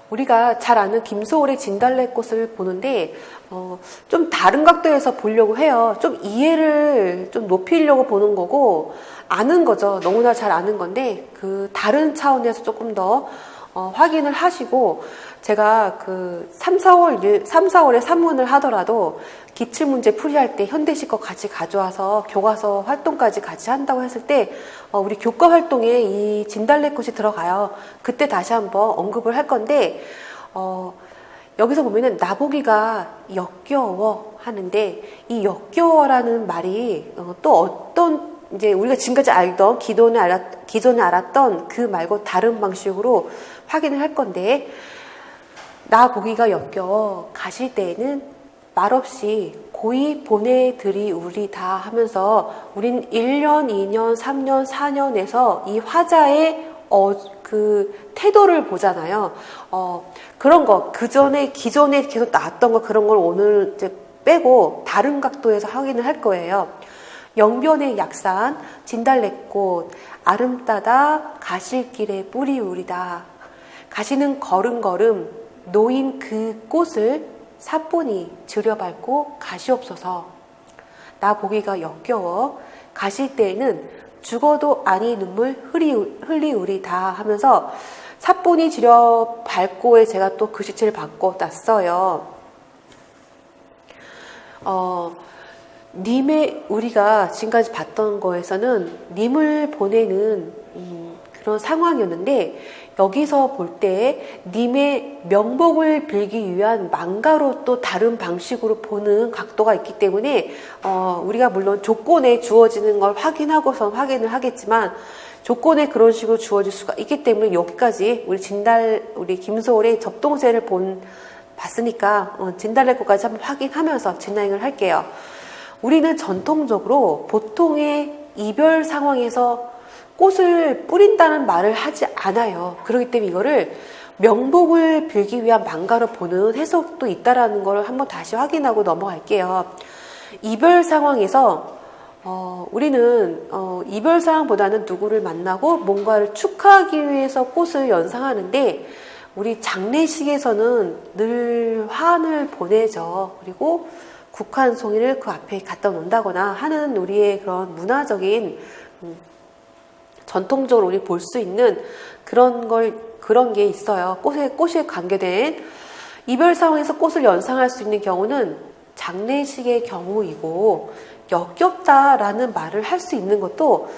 우리가 잘 아는 김소월의 진달래꽃을 보는데 좀 다른 각도에서 보려고 해요. 좀 이해를 좀 높이려고 보는 거고, 아는 거죠. 너무나 잘 아는 건데 그 다른 차원에서 조금 더 확인을 하시고, 제가 그 3, 4월에 산문을 하더라도 기출문제 풀이할 때 현대식 거 같이 가져와서 교과서 활동까지 같이 한다고 했을 때 우리 교과 활동에 이 진달래꽃이 들어가요. 그때 다시 한번 언급을 할 건데, 여기서 보면은 나보기가 역겨워 하는데, 이 역겨워라는 말이 또 어떤, 이제 우리가 지금까지 알던 기존에 알았던 그 말고 다른 방식으로 확인을 할 건데, 나 보기가 역겨워 가실 때에는 말없이 고이 보내드리우리다 하면서, 우린 1년, 2년, 3년, 4년에서 이 화자의 그 태도를 보잖아요. 그런 거, 기존에 계속 나왔던 거, 그런 걸 오늘 이제 빼고 다른 각도에서 확인을 할 거예요. 영변의 약산, 진달래꽃, 아름다다, 가실 길에 뿌리우리다. 가시는 걸음걸음, 놓인 그 꽃을 사뿐히 들여밟고 가시옵소서. 나 보기가 역겨워 가실 때에는 죽어도 아니 눈물 흘리우리다 하면서 사뿐히 들여밟고에 제가 또 글씨체를 바꿔놨어요. 님의, 우리가 지금까지 봤던 거에서는 님을 보내는 그런 상황이었는데, 여기서 볼 때 님의 명복을 빌기 위한 망가로 또 다른 방식으로 보는 각도가 있기 때문에 우리가 물론 조건에 주어지는 걸 확인하고서 확인을 하겠지만, 조건에 그런 식으로 주어질 수가 있기 때문에 여기까지 우리 김소월의 접동세를 봤으니까 진달래꽃까지 한번 확인하면서 진행을 할게요. 우리는 전통적으로 보통의 이별 상황에서 꽃을 뿌린다는 말을 하지 않아요. 그렇기 때문에 이거를 명복을 빌기 위한 망가로 보는 해석도 있다라는 걸 한번 다시 확인하고 넘어갈게요. 이별 상황에서 우리는 이별 상황보다는 누구를 만나고 뭔가를 축하하기 위해서 꽃을 연상하는데, 우리 장례식에서는 늘 화환을 보내죠. 그리고 국환송이를 그 앞에 갖다 놓는다거나 하는 우리의 그런 문화적인 전통적으로 우리 볼 수 있는 그런 게 있어요. 꽃에 관계된 이별 상황에서 꽃을 연상할 수 있는 경우는 장례식의 경우이고, 역겹다라는 말을 할 수 있는 것도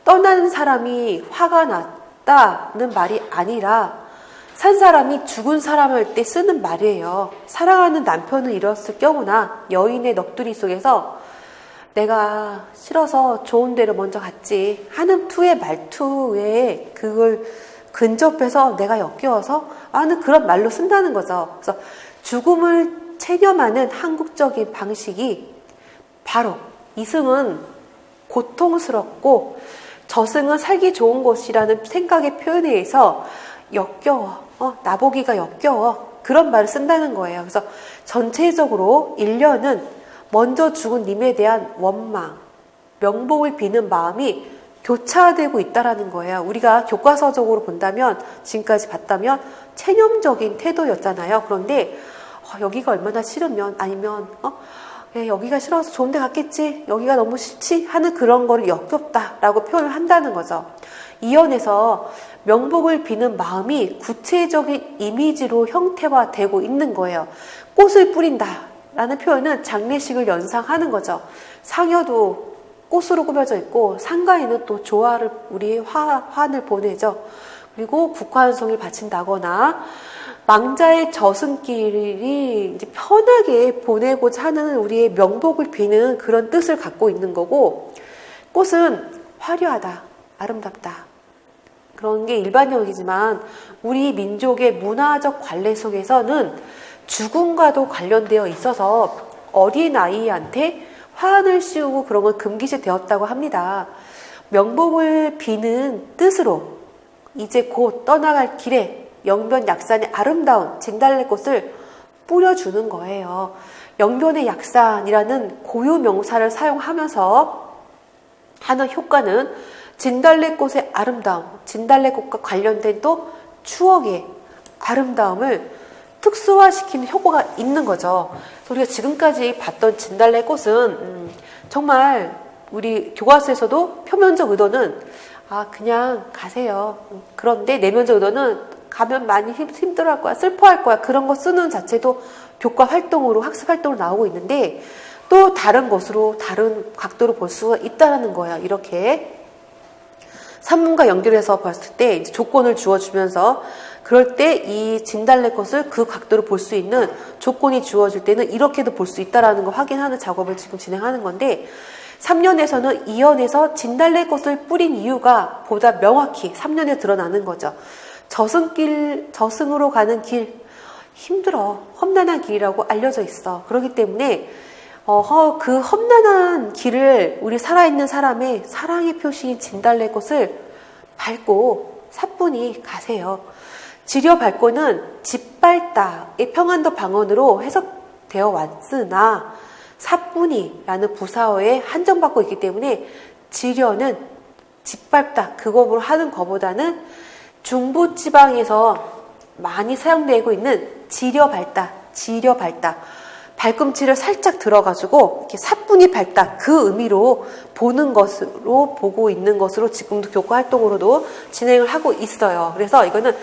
떠난 사람이 화가 났다는 말이 아니라 산 사람이 죽은 사람 할 때 쓰는 말이에요. 사랑하는 남편을 잃었을 경우나 여인의 넋두리 속에서 내가 싫어서 좋은 데로 먼저 갔지 하는 투의 말투에 그걸 근접해서 내가 역겨워서 하는 그런 말로 쓴다는 거죠. 그래서 죽음을 체념하는 한국적인 방식이 바로 이승은 고통스럽고 저승은 살기 좋은 곳이라는 생각의 표현에 의해서 역겨워, 나보기가 역겨워, 그런 말을 쓴다는 거예요. 그래서 전체적으로 1년은 먼저 죽은 님에 대한 원망, 명복을 비는 마음이 교차되고 있다라는 거예요. 우리가 교과서적으로 본다면, 지금까지 봤다면 체념적인 태도였잖아요. 그런데 여기가 얼마나 싫으면, 아니면 여기가 싫어서 좋은 데 갔겠지, 여기가 너무 싫지 하는 그런 거를 역겹다라고 표현을 한다는 거죠. 이연에서 명복을 비는 마음이 구체적인 이미지로 형태화되고 있는 거예요. 꽃을 뿌린다 라는 표현은 장례식을 연상하는 거죠. 상여도 꽃으로 꾸며져 있고, 상가에는 또 조화를, 우리 화환을 보내죠. 그리고 국화환송을 바친다거나 망자의 저승길이 이제 편하게 보내고자 하는 우리의 명복을 비는 그런 뜻을 갖고 있는 거고, 꽃은 화려하다, 아름답다, 그런 게 일반적이지만 우리 민족의 문화적 관례 속에서는 죽음과도 관련되어 있어서 어린아이한테 화환을 씌우고 그런 건 금기시 되었다고 합니다. 명복을 비는 뜻으로 이제 곧 떠나갈 길에 영변 약산의 아름다운 진달래꽃을 뿌려주는 거예요. 영변의 약산이라는 고유 명사를 사용하면서 하는 효과는 진달래꽃의 아름다움, 진달래꽃과 관련된 또 추억의 아름다움을 특수화시키는 효과가 있는 거죠. 우리가 지금까지 봤던 진달래 꽃은 정말 우리 교과서에서도 표면적 의도는 그냥 가세요. 그런데 내면적 의도는 가면 많이 힘들어할 거야, 슬퍼할 거야. 그런 거 쓰는 자체도 교과 활동으로, 학습 활동으로 나오고 있는데 또 다른 것으로, 다른 각도로 볼 수가 있다는 거야. 이렇게 산문과 연결해서 봤을 때 이제 조건을 주어주면서 그럴 때 이 진달래 꽃을 그 각도로 볼 수 있는 조건이 주어질 때는 이렇게도 볼 수 있다는 걸 확인하는 작업을 지금 진행하는 건데 3년에서는 2연에서 진달래 꽃을 뿌린 이유가 보다 명확히 3년에 드러나는 거죠. 저승으로 가는 길 힘들어. 험난한 길이라고 알려져 있어. 그렇기 때문에 그 험난한 길을 우리 살아있는 사람의 사랑의 표시인 진달래 꽃을 밟고 사뿐히 가세요. 지려 밟고는 짓밟다의 평안도 방언으로 해석되어 왔으나 사뿐히라는 부사어에 한정받고 있기 때문에 지려는 짓밟다 그거로 하는 것보다는 중부지방에서 많이 사용되고 있는 지려 밟다 발꿈치를 살짝 들어가지고 이렇게 사뿐히 밟다 그 의미로 보는 것으로 보고 있는 것으로 지금도 교과 활동으로도 진행을 하고 있어요. 그래서 이거는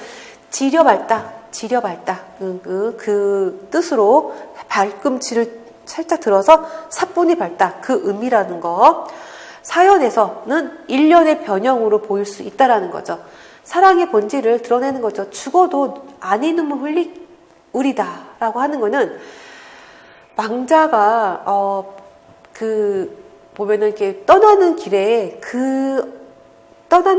지려 밟다 그 뜻으로 발꿈치를 살짝 들어서 사뿐히 밟다 그 의미라는 거. 사연에서는 일련의 변형으로 보일 수 있다라는 거죠. 사랑의 본질을 드러내는 거죠. 죽어도 아니 눈물 흘리 우리다라고 하는 거는 망자가 보면은 이렇게 떠나는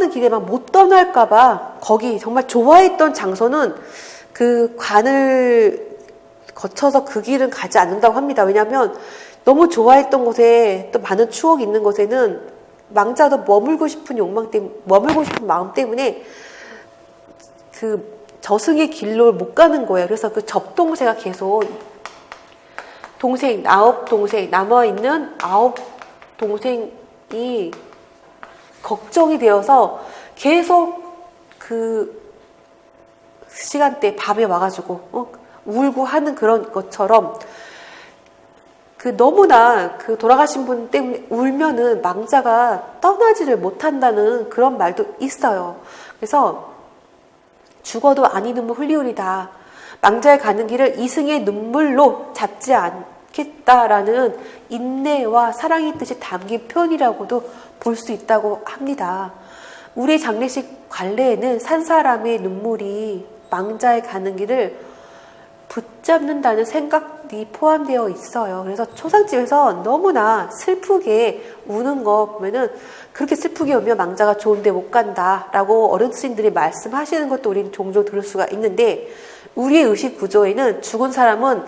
길에만 못 떠날까봐 거기 정말 좋아했던 장소는 그 관을 거쳐서 그 길은 가지 않는다고 합니다. 왜냐하면 너무 좋아했던 곳에 또 많은 추억이 있는 곳에는 망자도 머물고 싶은 마음 때문에 그 저승의 길로 못 가는 거예요. 그래서 그 접동새가 계속 남아있는 9동생이 걱정이 되어서 계속 그 시간대 밤에 와가지고 울고 하는 그런 것처럼 너무나 돌아가신 분 때문에 울면은 망자가 떠나지를 못한다는 그런 말도 있어요. 그래서 죽어도 아니 눈물 흘리우리다. 망자에 가는 길을 이승의 눈물로 잡지 않겠다라는 인내와 사랑의 뜻이 담긴 표현이라고도 볼 수 있다고 합니다. 우리 장례식 관례에는 산 사람의 눈물이 망자에 가는 길을 붙잡는다는 생각이 포함되어 있어요. 그래서 초상집에서 너무나 슬프게 우는 거 보면은 그렇게 슬프게 울면 망자가 좋은데 못 간다라고 어르신들이 말씀하시는 것도 우리는 종종 들을 수가 있는데 우리의 의식 구조에는 죽은 사람은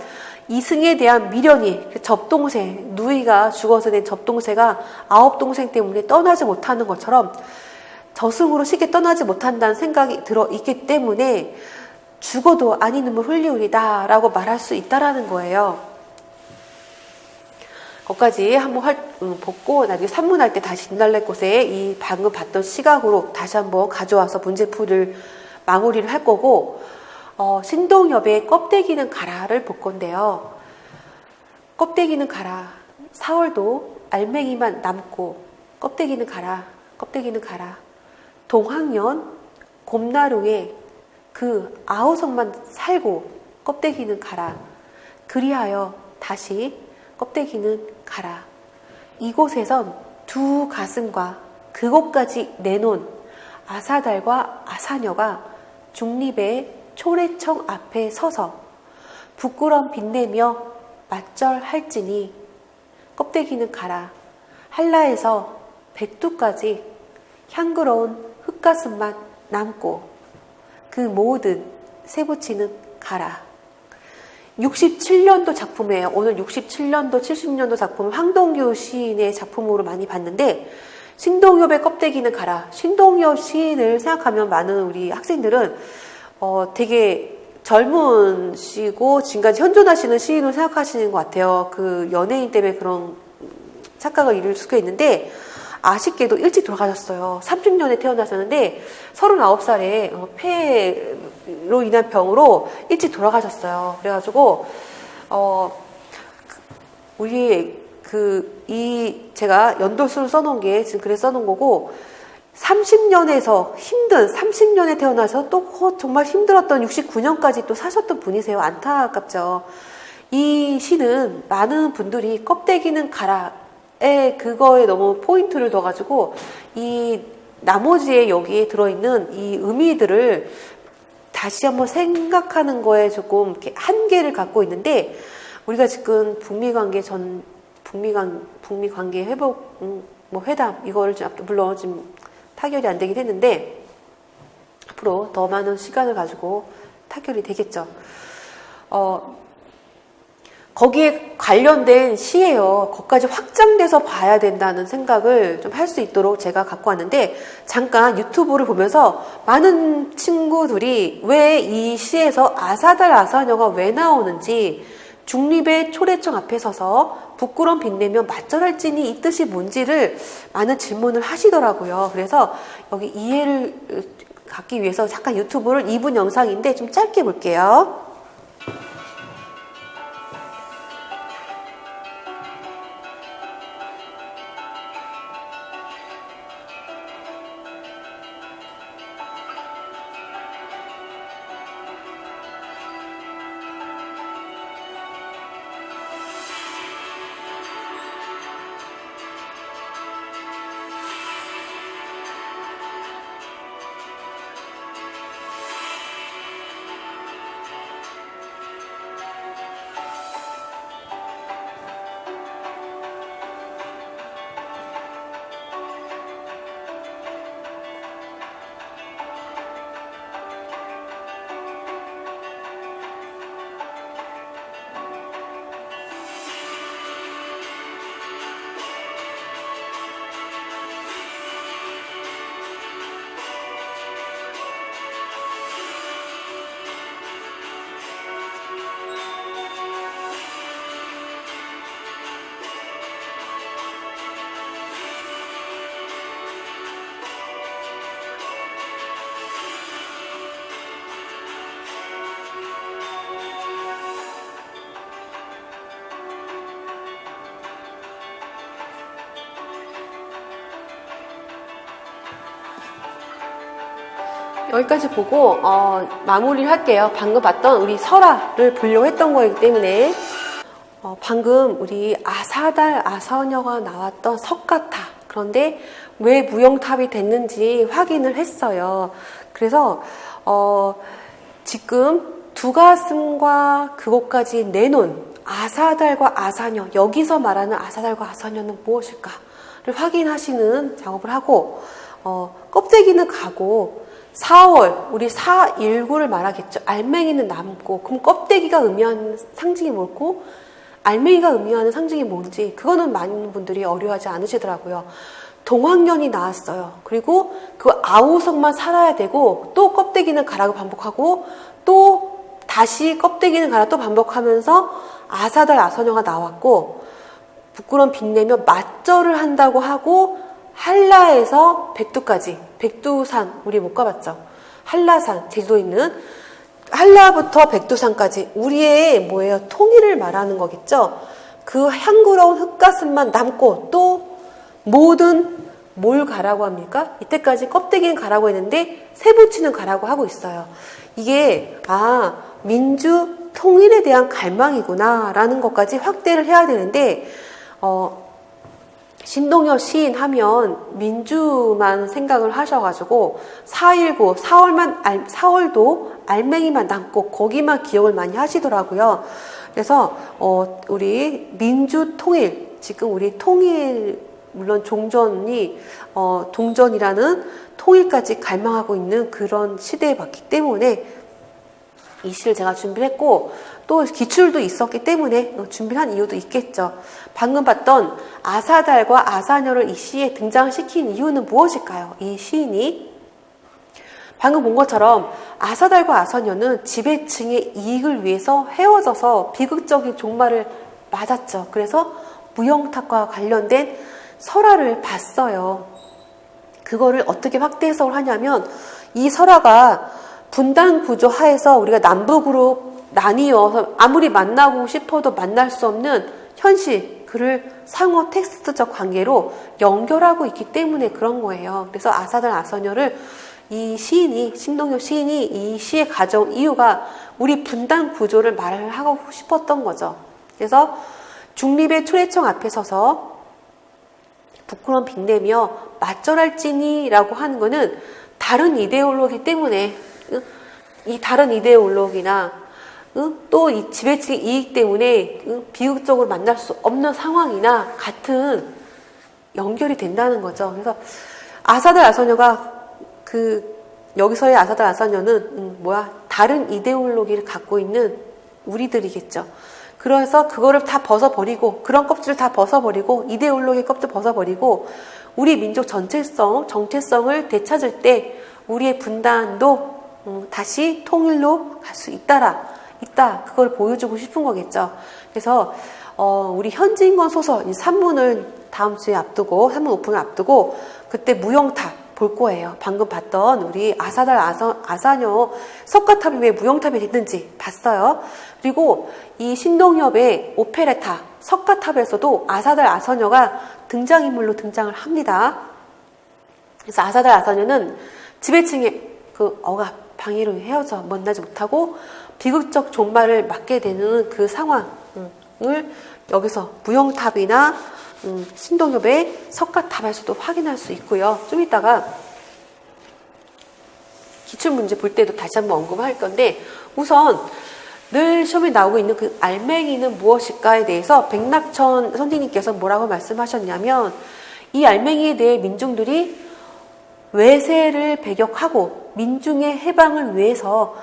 이승에 대한 미련이 접동새, 누이가 죽어서 낸 접동새가 9동생 때문에 떠나지 못하는 것처럼 저승으로 쉽게 떠나지 못한다는 생각이 들어있기 때문에 죽어도 아니 눈물 흘리우리다 라고 말할 수 있다라는 거예요. 거기까지 한번 보고 나중에 산문할 때 다시 진달래꽃에 이 방금 봤던 시각으로 다시 한번 가져와서 문제풀을 마무리를 할 거고 신동엽의 껍데기는 가라를 볼 건데요. 껍데기는 가라. 4월도 알맹이만 남고 껍데기는 가라. 동학년 곰나루에 그 아우성만 살고 껍데기는 가라. 그리하여 다시 껍데기는 가라. 이곳에선 두 가슴과 그곳까지 내놓은 아사달과 아사녀가 중립의 초래청 앞에 서서 부끄럼 빛내며 맞절할지니 껍데기는 가라. 한라에서 백두까지 향그러운 흙가슴만 남고 그 모든 세부치는 가라. 67년도 작품이에요. 오늘 67년도, 70년도 작품 황동규 시인의 작품으로 많이 봤는데 신동엽의 껍데기는 가라. 신동엽 시인을 생각하면 많은 우리 학생들은 되게 젊으시고 지금까지 현존하시는 시인으로 생각하시는 것 같아요. 그 연예인 때문에 그런 착각을 이룰 수가 있는데 아쉽게도 일찍 돌아가셨어요. 30년에 태어나셨는데 39살에 폐로 인한 병으로 일찍 돌아가셨어요. 그래가지고 제가 연도수를 써놓은 게 지금 글에 써놓은 거고, 30년에 태어나서 또 정말 힘들었던 69년까지 또 사셨던 분이세요. 안타깝죠. 이 시는 많은 분들이 껍데기는 가라에 그거에 너무 포인트를 둬가지고 이 나머지에 여기에 들어있는 이 의미들을 다시 한번 생각하는 거에 조금 이렇게 한계를 갖고 있는데, 우리가 지금 북미 관계 회복, 회담, 이거를 물론 지금 타결이 안 되긴 했는데, 앞으로 더 많은 시간을 가지고 타결이 되겠죠. 거기에 관련된 시예요. 거기까지 확장돼서 봐야 된다는 생각을 좀 할 수 있도록 제가 갖고 왔는데, 잠깐 유튜브를 보면서 많은 친구들이 왜 이 시에서 아사달 아사녀가 왜 나오는지, 중립의 초래청 앞에 서서 부끄러움 빛내며 맞절할지니 이 뜻이 뭔지를 많은 질문을 하시더라고요. 그래서 여기 이해를 갖기 위해서 잠깐 유튜브를 2분 영상인데 좀 짧게 볼게요. 여기까지 보고 마무리를 할게요. 방금 봤던 우리 설화를 보려고 했던 거이기 때문에 방금 우리 아사달 아사녀가 나왔던 석가타, 그런데 왜 무용탑이 됐는지 확인을 했어요. 그래서 지금 두 가슴과 그곳까지 내놓은 아사달과 아사녀, 여기서 말하는 아사달과 아사녀는 무엇일까를 확인하시는 작업을 하고, 껍데기는 가고 4월, 우리 419를 말하겠죠. 알맹이는 남고, 그럼 껍데기가 의미하는 상징이 뭘고, 알맹이가 의미하는 상징이 뭔지, 그거는 많은 분들이 어려워하지 않으시더라고요. 동학년이 나왔어요. 그리고 그 아우성만 살아야 되고, 또 껍데기는 가라고 반복하고, 또 다시 껍데기는 가라 또 반복하면서 아사달 아사녀가 나왔고, 부끄러움 빛내며 맞절을 한다고 하고, 한라에서 백두까지, 백두산 우리 못 가봤죠. 한라산, 제주도에 있는 한라부터 백두산까지 우리의 뭐예요? 통일을 말하는 거겠죠. 그 향그러운 흙가슴만 남고, 또 모든 뭘 가라고 합니까? 이때까지 껍데기는 가라고 했는데 세부치는 가라고 하고 있어요. 이게 민주 통일에 대한 갈망이구나 라는 것까지 확대를 해야 되는데, 신동엽 시인 하면 민주만 생각을 하셔가지고 4.19, 4월도 알맹이만 남고 거기만 기억을 많이 하시더라고요. 그래서 우리 민주 통일, 지금 우리 통일, 물론 동전이라는 통일까지 갈망하고 있는 그런 시대에 봤기 때문에 이 시를 제가 준비를 했고, 또 기출도 있었기 때문에 준비를 한 이유도 있겠죠. 방금 봤던 아사달과 아사녀를 이 시에 등장시킨 이유는 무엇일까요? 이 시인이 방금 본 것처럼 아사달과 아사녀는 지배층의 이익을 위해서 헤어져서 비극적인 종말을 맞았죠. 그래서 무용탑과 관련된 설화를 봤어요. 그거를 어떻게 확대 해석을 하냐면 이 설화가 분단 구조 하에서 우리가 남북으로 나뉘어서 아무리 만나고 싶어도 만날 수 없는 현실, 그를 상호 텍스트적 관계로 연결하고 있기 때문에 그런 거예요. 그래서 아사달 아서녀를 이 시인이, 신동엽 시인이 이 시에 가져온 이유가 우리 분단 구조를 말을 하고 싶었던 거죠. 그래서 중립의 초래청 앞에 서서 부끄러움 빛내며 맞절할지니라고 하는 거는 다른 이데올로기 때문에 이 다른 이데올로기나 또 이 지배층의 이익 때문에 비극적으로 만날 수 없는 상황이나 같은 연결이 된다는 거죠. 그래서 아사달 아서녀가 여기서의 아사달 아서녀는 다른 이데올로기를 갖고 있는 우리들이겠죠. 그래서 그거를 다 벗어버리고 그런 껍질을 다 벗어버리고 이데올로기 껍질 벗어버리고 우리 민족 정체성을 되찾을 때 우리의 분단도 다시 통일로 갈 수 있다. 그걸 보여주고 싶은 거겠죠. 그래서 우리 현진건 소설 3문을 다음 주에 앞두고 3문 오픈을 앞두고 그때 무용탑 볼 거예요. 방금 봤던 우리 아사달 아사녀 석가탑이 왜 무용탑이 됐는지 봤어요. 그리고 이 신동엽의 오페레타 석가탑에서도 아사달 아서녀가 등장인물로 등장을 합니다. 그래서 아사달 아서녀는 지배층의 그 억압, 방해로 헤어져 만나지 못하고 비극적 종말을 맞게 되는 그 상황을 여기서 무용탑이나 신동엽의 석가탑에서도 확인할 수 있고요. 좀 이따가 기출문제 볼 때도 다시 한번 언급할 건데 우선 늘 시험에 나오고 있는 그 알맹이는 무엇일까에 대해서 백낙천 선생님께서 뭐라고 말씀하셨냐면 이 알맹이에 대해 민중들이 외세를 배격하고 민중의 해방을 위해서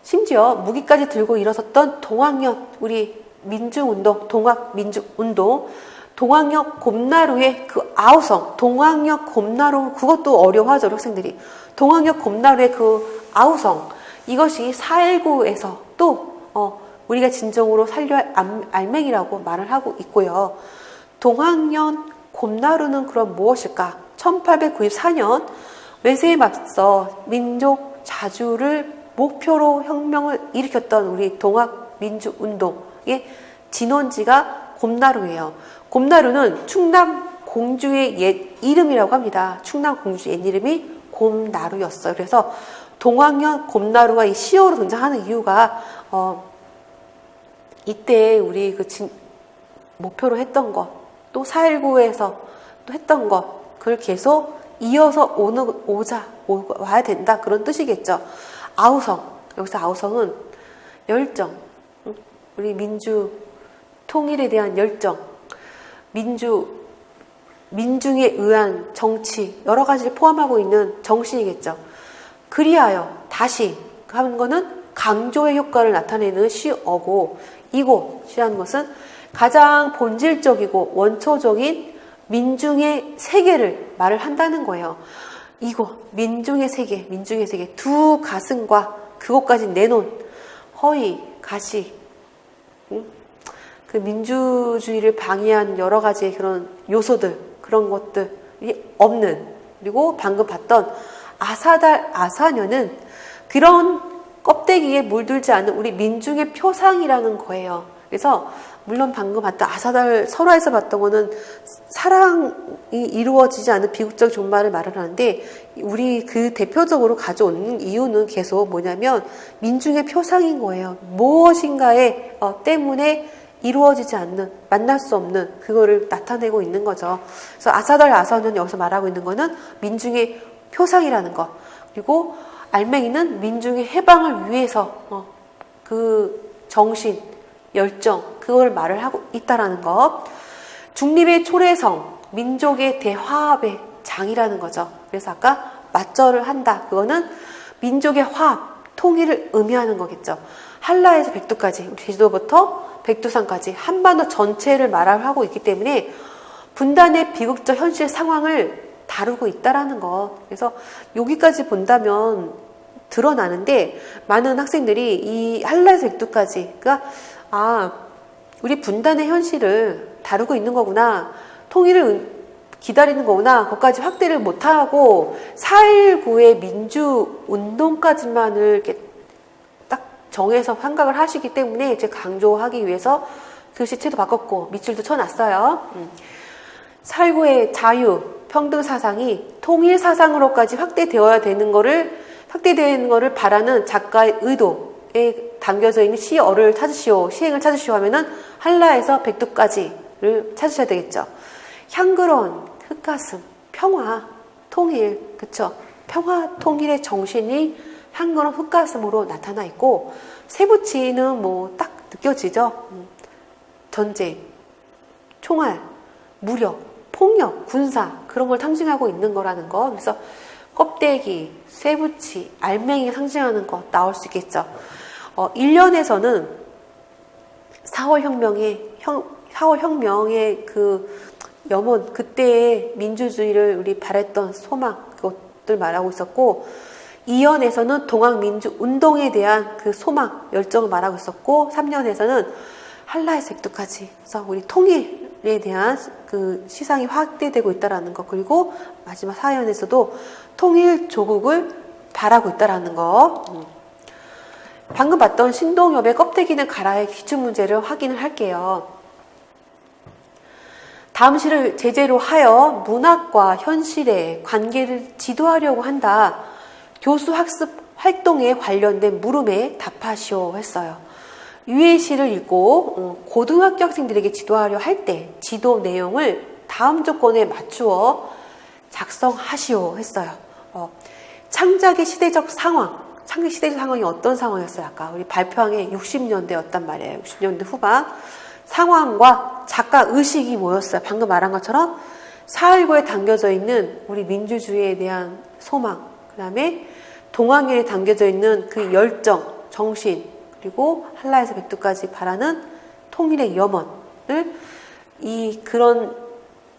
심지어 무기까지 들고 일어섰던 동학년 우리 민중운동 동학민중운동 동학역 곰나루의 그 아우성 동학역 곰나루 그것도 어려워하죠 학생들이 동학역 곰나루의 그 아우성 이것이 4.19에서 또 우리가 진정으로 살려야 할 알맹이라고 말을 하고 있고요. 동학년 곰나루는 그럼 무엇일까? 1894년 외세에 맞서 민족 자주를 목표로 혁명을 일으켰던 우리 동학민주운동의 진원지가 곰나루예요. 곰나루는 충남 공주의 옛 이름이라고 합니다. 충남 공주의 옛 이름이 곰나루였어요. 그래서 동학년 곰나루가 이 시어로 등장하는 이유가 이때 우리 목표로 했던 것, 또 4.19에서 또 했던 것, 그걸 계속 이어서 와야 된다 그런 뜻이겠죠. 아우성, 여기서 아우성은 열정, 우리 민주 통일에 대한 열정, 민중에 의한 정치 여러 가지를 포함하고 있는 정신이겠죠. 그리하여 다시 하는 거는 강조의 효과를 나타내는 시어고 이곳이라는 것은 가장 본질적이고 원초적인 민중의 세계를 말을 한다는 거예요. 이곳 민중의 세계 두 가슴과 그곳까지 내놓은 허위, 가시 그 민주주의를 방해한 여러 가지 그런 요소들 그런 것들이 없는 그리고 방금 봤던 아사달 아사녀는 그런 껍데기에 물들지 않은 우리 민중의 표상이라는 거예요. 그래서 물론 방금 봤던 아사달 설화에서 봤던 거는 사랑이 이루어지지 않은 비극적 종말을 말을 하는데 우리 그 대표적으로 가져오는 이유는 계속 뭐냐면 민중의 표상인 거예요. 무엇인가에 때문에 이루어지지 않는 만날 수 없는 그거를 나타내고 있는 거죠. 그래서 아사달 아서는 여기서 말하고 있는 거는 민중의 표상이라는 것 그리고 알맹이는 민중의 해방을 위해서 그 정신 열정 그걸 말을 하고 있다라는 것. 중립의 초래성, 민족의 대화합의 장이라는 거죠. 그래서 아까 맞절을 한다. 그거는 민족의 화합, 통일을 의미하는 거겠죠. 한라에서 백두까지, 제주도부터 백두산까지 한반도 전체를 말하고 있기 때문에 분단의 비극적 현실 상황을 다루고 있다라는 것. 그래서 여기까지 본다면 드러나는데 많은 학생들이 이 한라에서 백두까지가 우리 분단의 현실을 다루고 있는 거구나. 통일을 기다리는 거구나. 거기까지 확대를 못하고 4.19의 민주운동까지만을 이렇게 딱 정해서 생각을 하시기 때문에 이제 강조하기 위해서 글씨체도 바꿨고 밑줄도 쳐놨어요. 4.19의 자유, 평등 사상이 통일 사상으로까지 확대되는 거를 바라는 작가의 의도에 담겨져 있는 시어를 찾으시오, 시행을 찾으시오 하면은 한라에서 백두까지를 찾으셔야 되겠죠. 향그러운 흙가슴, 평화, 통일, 그쵸? 평화, 통일의 정신이 향그러운 흙가슴으로 나타나 있고, 세부치는 뭐 딱 느껴지죠? 전쟁, 총알, 무력, 폭력, 군사, 그런 걸 상징하고 있는 거라는 거. 그래서 껍데기, 쇠붙이, 알맹이가 상징하는 거 나올 수 있겠죠. 1년에서는 4월 혁명의 그 염원, 그때의 민주주의를 우리 바랬던 소망, 그것들 말하고 있었고, 2년에서는 동학민주운동에 대한 그 소망, 열정을 말하고 있었고, 3년에서는 한라에서 백두까지. 그래서 우리 통일에 대한 그 시상이 확대되고 있다라는 거. 그리고 마지막 4년에서도 통일 조국을 바라고 있다라는 거. 방금 봤던 신동엽의 껍데기는 가라의 기출 문제를 확인을 할게요. 다음 시를 제재로 하여 문학과 현실의 관계를 지도하려고 한다. 교수 학습 활동에 관련된 물음에 답하시오 했어요. 위의 시를 읽고 고등학교 학생들에게 지도하려 할 때 지도 내용을 다음 조건에 맞추어 작성하시오 했어요. 창작의 시대적 상황이 어떤 상황이었어요? 아까 우리 발표한 게 60년대였단 말이에요. 60년대 후반 상황과 작가 의식이 뭐였어요? 방금 말한 것처럼 4.19에 담겨져 있는 우리 민주주의에 대한 소망, 그 다음에 동학연에 담겨져 있는 그 열정, 정신, 그리고 한라에서 백두까지 바라는 통일의 염원을 그런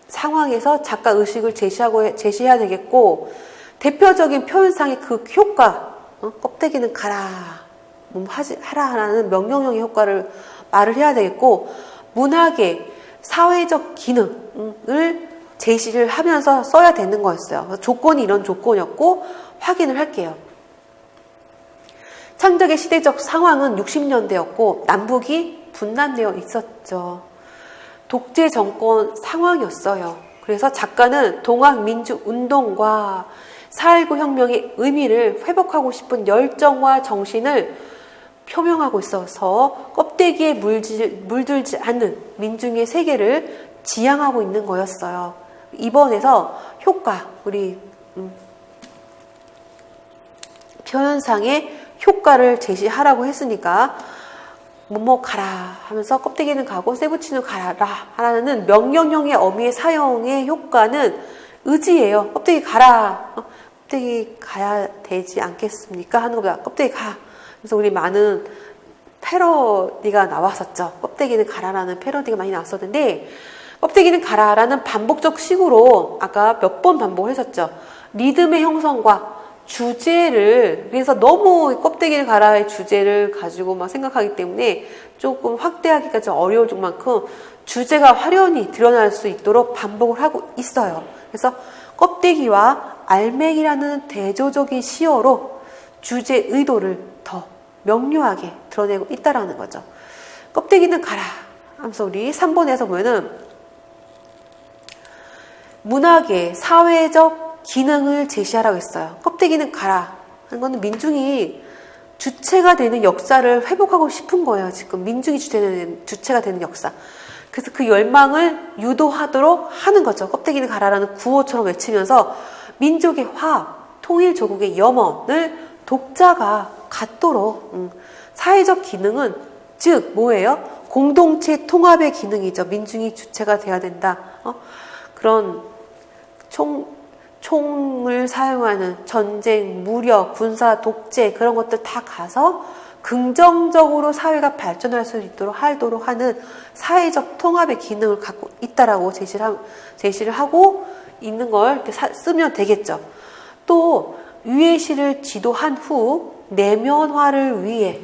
상황에서 작가 의식을 제시해야 되겠고, 대표적인 표현상의 그 효과, 껍데기는 가라, 하라라는 명령형의 효과를 말을 해야 되겠고, 문학의 사회적 기능을 제시를 하면서 써야 되는 거였어요. 조건이 이런 조건이었고, 확인을 할게요. 창작의 시대적 상황은 60년대였고 남북이 분단되어 있었죠. 독재 정권 상황이었어요. 그래서 작가는 동학민주운동과 4.19 혁명의 의미를 회복하고 싶은 열정과 정신을 표명하고 있어서 껍데기에 물들지 않는 민중의 세계를 지향하고 있는 거였어요. 이번에서 효과, 우리 표현상의 효과를 제시하라고 했으니까 뭐뭐 가라 하면서 껍데기는 가고 쇠붙이는 가라 하라는 명령형의 어미의 사용의 효과는 의지예요. 껍데기 가라, 껍데기 가야 되지 않겠습니까? 하는 것보다 껍데기 가. 그래서 우리 많은 패러디가 나왔었죠. 껍데기는 가라라는 패러디가 많이 나왔었는데, 껍데기는 가라라는 반복적 식으로 아까 몇 번 반복을 했었죠. 리듬의 형성과 주제를, 그래서 너무 껍데기를 가라의 주제를 가지고 막 생각하기 때문에 조금 확대하기가 좀 어려울 만큼 주제가 화려히 드러날 수 있도록 반복을 하고 있어요. 그래서 껍데기와 알맹이라는 대조적인 시어로 주제 의도를 더 명료하게 드러내고 있다라는 거죠. 껍데기는 가라 하면서 우리 3번에서 보면은 문학의 사회적 기능을 제시하라고 했어요. 껍데기는 가라 하는 거는 민중이 주체가 되는 역사를 회복하고 싶은 거예요. 지금 민중이 주체가 되는 역사. 그래서 그 열망을 유도하도록 하는 거죠. 껍데기는 가라라는 구호처럼 외치면서 민족의 화합, 통일 조국의 염원을 독자가 갖도록 사회적 기능은 즉 뭐예요? 공동체 통합의 기능이죠. 민중이 주체가 돼야 된다. 그런 총을 사용하는 전쟁, 무력, 군사, 독재 그런 것들 다 가서 긍정적으로 사회가 발전할 수 있도록 하도록 하는 사회적 통합의 기능을 갖고 있다라고 제시를 하고 있는 걸 이렇게 쓰면 되겠죠. 또 위의 시를 지도한 후 내면화를 위해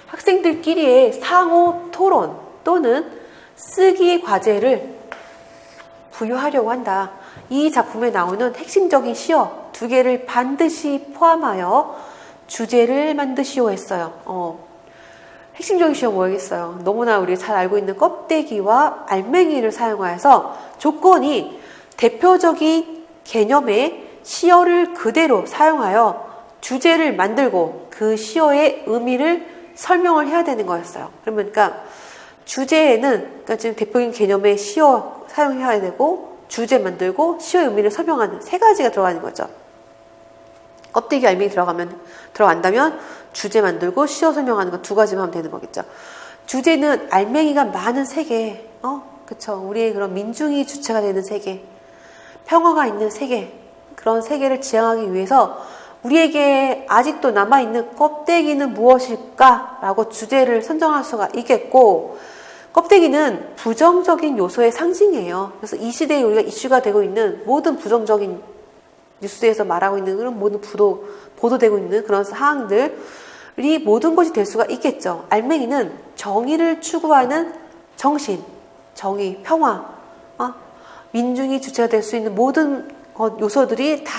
학생들끼리의 상호 토론 또는 쓰기 과제를 부여하려고 한다. 이 작품에 나오는 핵심적인 시어 2개를 반드시 포함하여 주제를 만드시오 했어요. 핵심적인 시어 뭐겠어요? 너무나 우리가 잘 알고 있는 껍데기와 알맹이를 사용하여서 조건이 대표적인 개념의 시어를 그대로 사용하여 주제를 만들고 그 시어의 의미를 설명을 해야 되는 거였어요. 그러니까 주제에는 그러니까 지금 대표적인 개념의 시어 사용해야 되고 주제 만들고 시어의 의미를 설명하는 3가지가 들어가는 거죠. 껍데기 알맹이 들어간다면 주제 만들고 시어 설명하는 거 2가지만 하면 되는 거겠죠. 주제는 알맹이가 많은 세계, 그쵸. 우리의 그런 민중이 주체가 되는 세계, 평화가 있는 세계, 그런 세계를 지향하기 위해서 우리에게 아직도 남아있는 껍데기는 무엇일까? 라고 주제를 선정할 수가 있겠고, 껍데기는 부정적인 요소의 상징이에요. 그래서 이 시대에 우리가 이슈가 되고 있는 모든 부정적인 뉴스에서 말하고 있는 그런 모든 보도되고 있는 그런 사항들이 모든 것이 될 수가 있겠죠. 알맹이는 정의를 추구하는 정신, 정의, 평화, 민중이 주체가 될 수 있는 모든 요소들이 다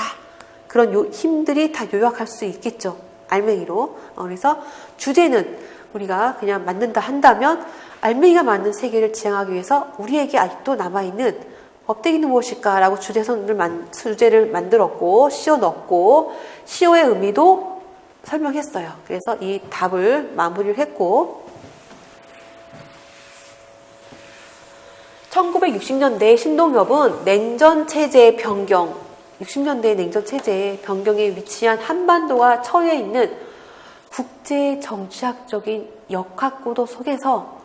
그런 힘들이 다 요약할 수 있겠죠. 알맹이로. 그래서 주제는 우리가 그냥 만든다 한다면 알맹이가 맞는 세계를 지향하기 위해서 우리에게 아직도 남아있는 껍데기는 무엇일까? 라고 주제를 만들었고 시어 넣었고 시어의 의미도 설명했어요. 그래서 이 답을 마무리를 했고 1960년대 신동엽은 냉전체제 변경 60년대 냉전체제 변경에 위치한 한반도가 처해 있는 국제 정치학적인 역학구도 속에서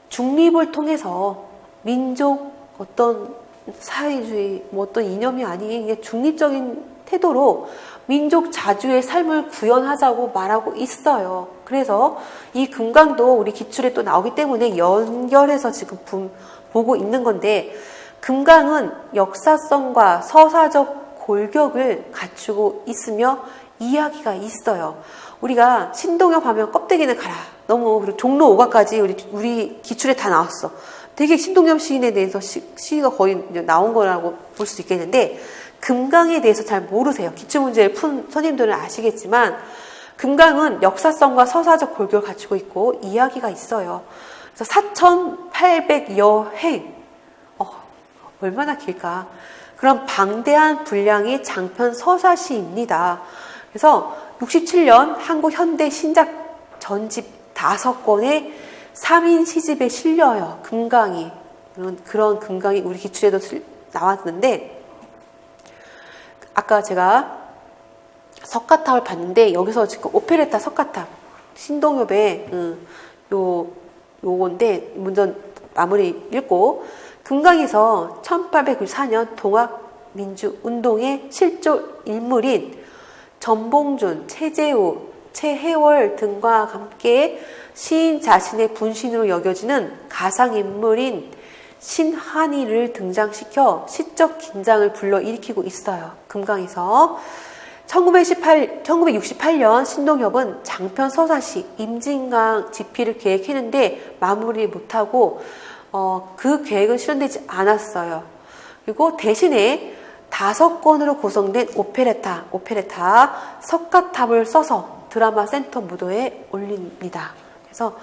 중립을 통해서 민족 어떤 사회주의 어떤 이념이 아닌 그냥 중립적인 태도로 민족 자주의 삶을 구현하자고 말하고 있어요. 그래서 이 금강도 우리 기출에 또 나오기 때문에 연결해서 지금 보고 있는 건데 금강은 역사성과 서사적 골격을 갖추고 있으며 이야기가 있어요. 우리가 신동엽 하면 껍데기는 가라. 너무 그리고 종로 5가까지 우리 기출에 다 나왔어. 되게 신동엽 시인에 대해서 시가 거의 나온 거라고 볼 수 있겠는데 금강에 대해서 잘 모르세요. 기출문제를 푼 선생님들은 아시겠지만 금강은 역사성과 서사적 골격을 갖추고 있고 이야기가 있어요. 그래서 4,800여 행 얼마나 길까? 그런 방대한 분량의 장편 서사시입니다. 그래서 67년 한국 현대 신작 전집 5권의 3인 시집에 실려요. 금강이. 그런 금강이 우리 기출에도 나왔는데 아까 제가 석가탑을 봤는데 여기서 지금 오페레타 석가탑 신동엽의 요건데 먼저 마무리 읽고 금강에서 1894년 동학민주운동의 실존 인물인 전봉준, 최재우, 최혜월 등과 함께 시인 자신의 분신으로 여겨지는 가상인물인 신한이를 등장시켜 시적 긴장을 불러일으키고 있어요. 금강에서 1968년 신동엽은 장편 서사시 임진강 집필을 계획했는데 마무리 못하고 그 계획은 실현되지 않았어요. 그리고 대신에 5권으로 구성된 오페레타 석가탑을 써서 드라마 센터 무도에 올립니다. 그래서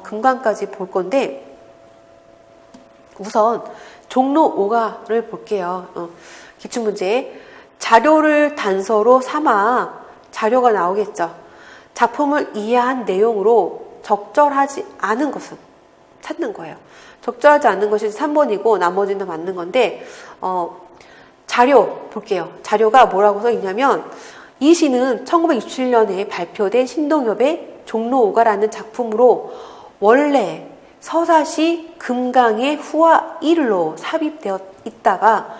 금강까지 볼 건데 우선 종로 5가를 볼게요. 기출문제 자료를 단서로 삼아 자료가 나오겠죠. 작품을 이해한 내용으로 적절하지 않은 것은 찾는 거예요. 적절하지 않는 것이 3번이고 나머지는 맞는 건데 자료 볼게요. 자료가 뭐라고 써 있냐면 이 시는 1967년에 발표된 신동엽의 종로 5가라는 작품으로 원래 서사시 금강의 후화 1로 삽입되어 있다가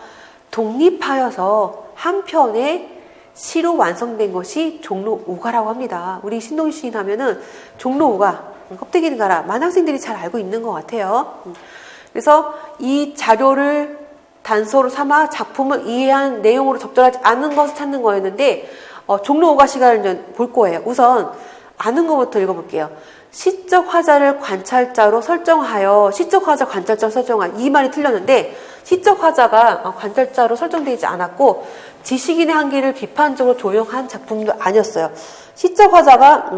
독립하여서 한 편의 시로 완성된 것이 종로 5가라고 합니다. 우리 신동엽 시인 하면은 종로 5가 껍데기는 가라. 많은 학생들이 잘 알고 있는 것 같아요. 그래서 이 자료를 단서로 삼아 작품을 이해한 내용으로 적절하지 않은 것을 찾는 거였는데 종로 5가 시간을 볼 거예요. 우선 아는 것부터 읽어볼게요. 시적 화자를 관찰자로 설정하여, 시적 화자 관찰자로 설정한, 이 말이 틀렸는데 시적 화자가 관찰자로 설정되지 않았고 지식인의 한계를 비판적으로 조명한 작품도 아니었어요. 시적 화자가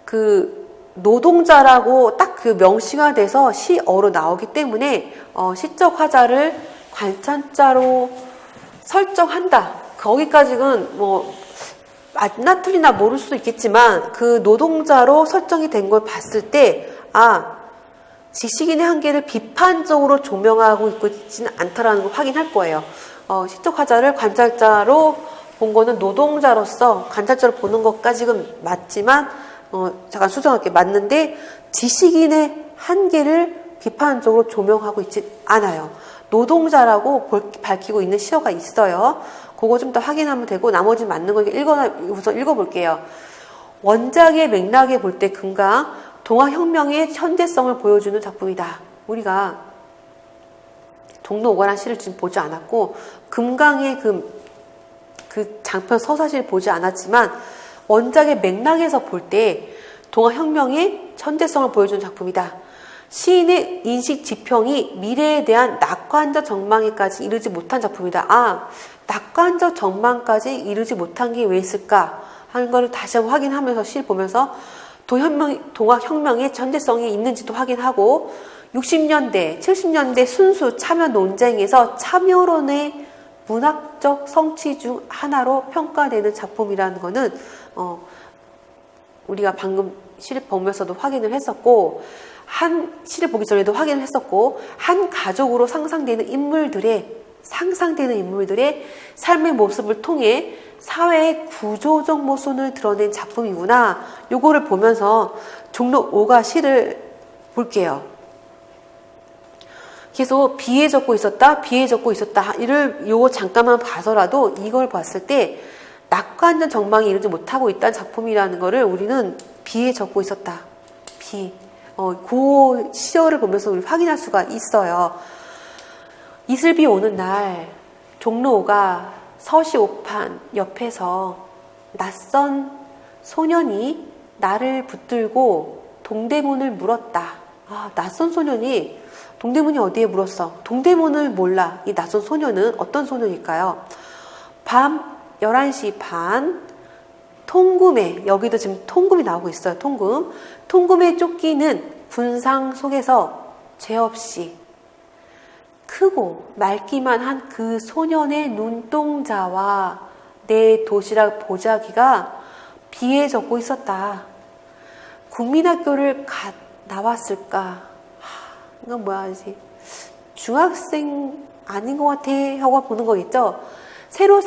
그 노동자라고 딱 그 명시가 돼서 시어로 나오기 때문에 시적 화자를 관찰자로 설정한다. 거기까지는 뭐 맞나 틀리나 모를 수도 있겠지만 그 노동자로 설정이 된 걸 봤을 때 지식인의 한계를 비판적으로 조명하고 있지는 않다라는 걸 확인할 거예요. 시적 화자를 관찰자로 본 거는 노동자로서 관찰자로 보는 것까지는 맞지만 잠깐 수정할게. 맞는데 지식인의 한계를 비판적으로 조명하고 있지 않아요. 노동자라고 밝히고 있는 시어가 있어요. 그거 좀 더 확인하면 되고 나머지 맞는 거 우선 읽어볼게요. 원작의 맥락에 볼 때 금강 동아혁명의 현대성을 보여주는 작품이다. 우리가 종로 5가라는 시를 지금 보지 않았고 금강의 그 장편 서사시를 보지 않았지만 원작의 맥락에서 볼 때 동아혁명의 현대성을 보여주는 작품이다. 시인의 인식 지평이 미래에 대한 낙관적 전망에까지 이르지 못한 작품이다. 낙관적 전망까지 이르지 못한 게 왜 있을까 하는 것을 다시 한번 확인하면서 시를 보면서 동아혁명의 현대성이 있는지도 확인하고 60년대, 70년대 순수 참여 논쟁에서 참여론의 문학적 성취 중 하나로 평가되는 작품이라는 것은 우리가 방금 시를 보면서도 확인을 했었고 시를 보기 전에도 확인을 했었고 한 가족으로 상상되는 인물들의 삶의 모습을 통해 사회의 구조적 모순을 드러낸 작품이구나. 요거를 보면서 종로 5가 시를 볼게요. 계속 비에 젖고 있었다. 요거 잠깐만 봐서라도 이걸 봤을 때 낙관적 전망이 이르지 못하고 있다는 작품이라는 거를 우리는 비에 젖고 있었다. 그 시어를 보면서 우리 확인할 수가 있어요. 이슬비 오는 날 종로 5가 서시 오판 옆에서 낯선 소년이 나를 붙들고 동대문을 물었다. 낯선 소년이 동대문이 어디에 물었어? 동대문을 몰라. 이 낯선 소년은 어떤 소년일까요? 밤 11시 반 통금에, 여기도 지금 통금이 나오고 있어요. 통금에 쫓기는 군상 속에서 죄 없이 크고 맑기만 한 그 소년의 눈동자와 내 도시락 보자기가 비에 젖고 있었다. 국민학교를 갓 나왔을까? 이건 뭐야지? 중학생 아닌 것 같아 하고 보는 거겠죠? 새로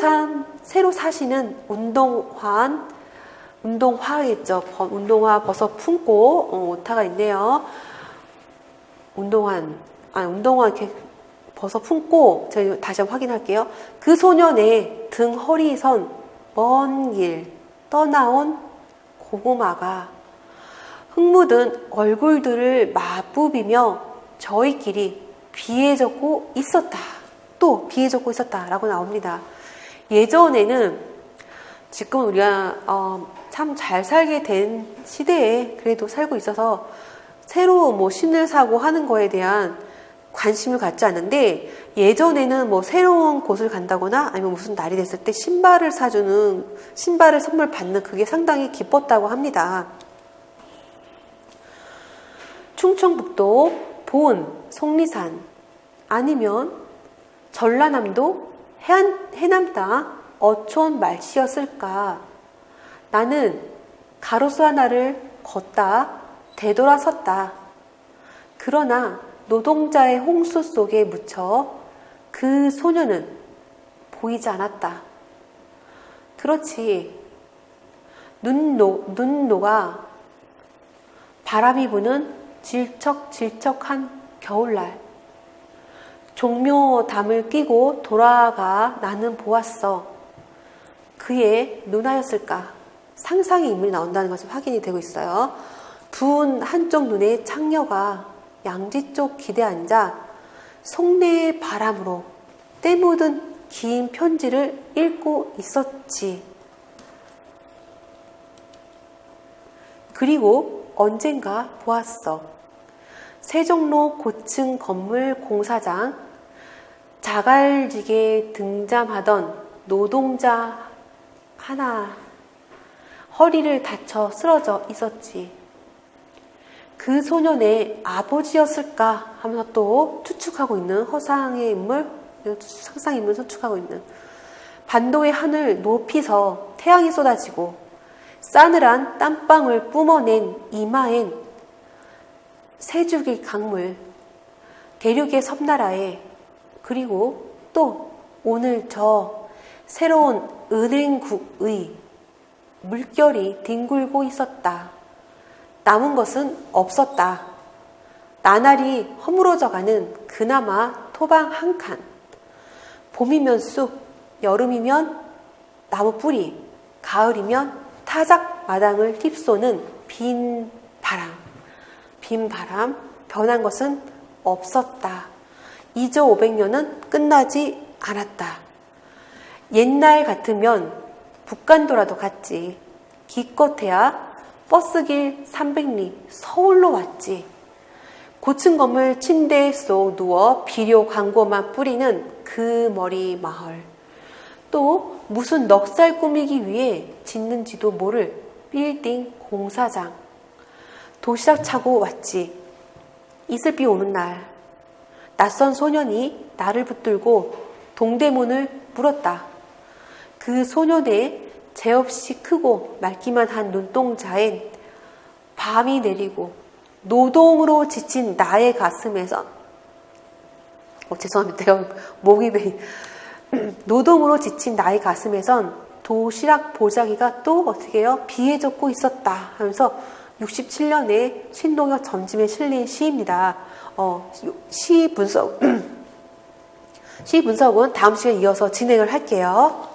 사시는 운동화겠죠. 운동화 벗어 품고 오타가 있네요. 운동화 이렇게 벗어 품고 제가 다시 한번 확인할게요. 그 소년의 등 허리선 먼 길 떠나온 고구마가 흙 묻은 얼굴들을 맞부비며 저희끼리 비에 젖고 있었다. 또 비에 젖고 있었다라고 나옵니다. 예전에는 지금 우리가 참 잘 살게 된 시대에 그래도 살고 있어서 새로 신을 사고 하는 거에 대한 관심을 갖지 않는데 예전에는 새로운 곳을 간다거나 아니면 무슨 날이 됐을 때 신발을 선물 받는 그게 상당히 기뻤다고 합니다. 충청북도 보은, 속리산 아니면 전라남도 해남 땅 어촌 말씨였을까? 나는 가로수 하나를 걷다 되돌아섰다. 그러나 노동자의 홍수 속에 묻혀 그 소녀는 보이지 않았다. 그렇지. 눈노가 바람이 부는 질척질척한 겨울날 종묘담을 끼고 돌아가 나는 보았어. 그의 누나였을까? 상상의 인물이 나온다는 것이 확인이 되고 있어요. 부은 한쪽 눈에 창녀가 양지 쪽 기대 앉아 속내의 바람으로 때 묻은 긴 편지를 읽고 있었지. 그리고 언젠가 보았어. 세종로 고층 건물 공사장 자갈지게 등잠하던 노동자 하나 허리를 다쳐 쓰러져 있었지. 그 소년의 아버지였을까 하면서 또 추측하고 있는 허상의 인물, 상상 인물 추측하고 있는 반도의 하늘 높이서 태양이 쏟아지고 싸늘한 땀방울 뿜어낸 이마엔 세죽일 강물, 대륙의 섬나라에 그리고 또 오늘 저 새로운 은행국의 물결이 뒹굴고 있었다. 남은 것은 없었다. 나날이 허물어져가는 그나마 토방 한 칸. 봄이면 숲, 여름이면 나무 뿌리, 가을이면 타작 마당을 휩쏘는 빈 바람. 빈 바람, 변한 것은 없었다. 이조 500년은 끝나지 않았다. 옛날 같으면 북간도라도 갔지. 기껏해야 버스길 300리 서울로 왔지. 고층 건물 침대 속 누워 비료 광고만 뿌리는 그 머리 마을. 또 무슨 넉살 꾸미기 위해 짓는지도 모를 빌딩 공사장. 도시락 차고 왔지. 이슬비 오는 날 낯선 소년이 나를 붙들고 동대문을 물었다. 그 소년의 죄없이 크고 맑기만 한 눈동자엔 밤이 내리고 노동으로 지친 나의 가슴에선 죄송합니다. 목이 메인 노동으로 지친 나의 가슴에선 도시락 보자기가 또 어떻게 해요? 비에 젖고 있었다 하면서 67년에 신동엽 점집에 실린 시입니다. 시 분석은 다음 시간에 이어서 진행을 할게요.